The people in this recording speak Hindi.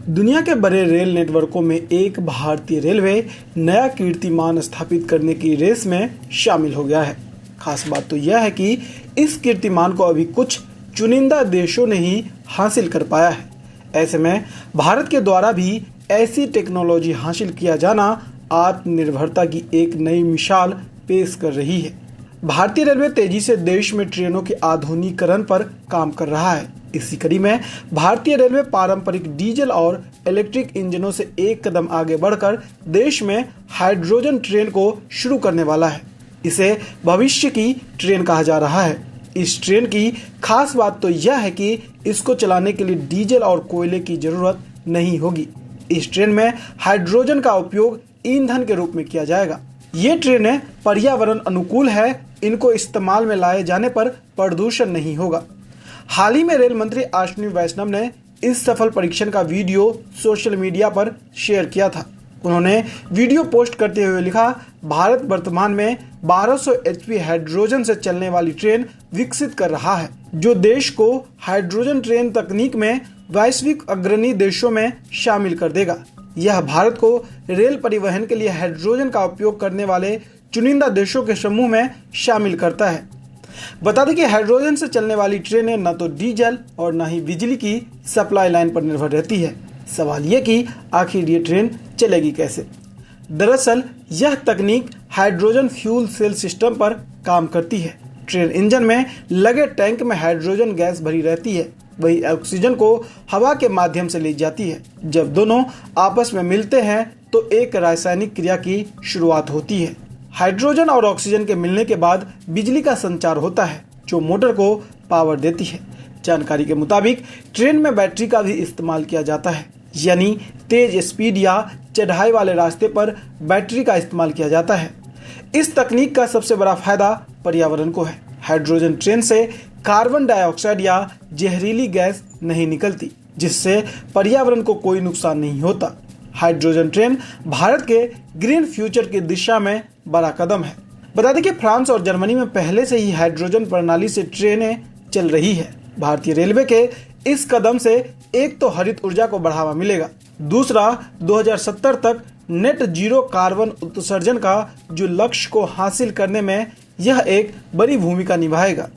दुनिया के बड़े रेल नेटवर्कों में एक भारतीय रेलवे नया कीर्तिमान स्थापित करने की रेस में शामिल हो गया है। खास बात तो यह है कि इस कीर्तिमान को अभी कुछ चुनिंदा देशों ने ही हासिल कर पाया है। ऐसे में भारत के द्वारा भी ऐसी टेक्नोलॉजी हासिल किया जाना आत्मनिर्भरता की एक नई मिसाल पेश कर रही है। भारतीय रेलवे तेजी से देश में ट्रेनों के आधुनिकीकरण पर काम कर रहा है। इसी कड़ी में भारतीय रेलवे पारंपरिक डीजल और इलेक्ट्रिक इंजनों से एक कदम आगे बढ़कर देश में हाइड्रोजन ट्रेन को शुरू करने वाला है। इसे भविष्य की ट्रेन कहा जा रहा है। इस ट्रेन की खास बात तो यह है कि इसको चलाने के लिए डीजल और कोयले की जरूरत नहीं होगी। इस ट्रेन में हाइड्रोजन का उपयोग ईंधन के रूप में किया जाएगा। ये ट्रेनें पर्यावरण अनुकूल है। इनको इस्तेमाल में लाए जाने पर प्रदूषण नहीं होगा। हाल ही में रेल मंत्री अश्विनी वैष्णव ने इस सफल परीक्षण का वीडियो सोशल मीडिया पर शेयर किया था। उन्होंने वीडियो पोस्ट करते हुए लिखा, भारत वर्तमान में 1200 HP हाइड्रोजन से चलने वाली ट्रेन विकसित कर रहा है, जो देश को हाइड्रोजन ट्रेन तकनीक में वैश्विक अग्रणी देशों में शामिल कर देगा। यह भारत को रेल परिवहन के लिए हाइड्रोजन का उपयोग करने वाले चुनिंदा देशों के समूह में शामिल करता है। बता दें कि हाइड्रोजन से चलने वाली ट्रेनें न तो डीजल और न ही बिजली की सप्लाई लाइन पर निर्भर रहती है। सवाल ये कि आखिर ये ट्रेन चलेगी कैसे। दरअसल यह तकनीक हाइड्रोजन फ्यूल सेल सिस्टम पर काम करती है। ट्रेन इंजन में लगे टैंक में हाइड्रोजन गैस भरी रहती है, वही ऑक्सीजन को हवा के माध्यम से ली जाती है। जब दोनों आपस में मिलते हैं तो एक रासायनिक क्रिया की शुरुआत होती है। हाइड्रोजन और ऑक्सीजन के मिलने के बाद बिजली का संचार होता है, जो मोटर को पावर देती है। जानकारी के मुताबिक ट्रेन में बैटरी का भी इस्तेमाल किया जाता है, यानी तेज स्पीड या चढ़ाई वाले रास्ते पर बैटरी का इस्तेमाल किया जाता है। इस तकनीक का सबसे बड़ा फायदा पर्यावरण को है। हाइड्रोजन ट्रेन से कार्बन डाइऑक्साइड या जहरीली गैस नहीं निकलती, जिससे पर्यावरण को कोई नुकसान नहीं होता। हाइड्रोजन ट्रेन भारत के ग्रीन फ्यूचर की दिशा में बड़ा कदम है। बता दें कि फ्रांस और जर्मनी में पहले से ही हाइड्रोजन प्रणाली से ट्रेनें चल रही है। भारतीय रेलवे के इस कदम से एक तो हरित ऊर्जा को बढ़ावा मिलेगा, दूसरा 2070 तक नेट जीरो कार्बन उत्सर्जन का जो लक्ष्य को हासिल करने में यह एक बड़ी भूमिका निभाएगा।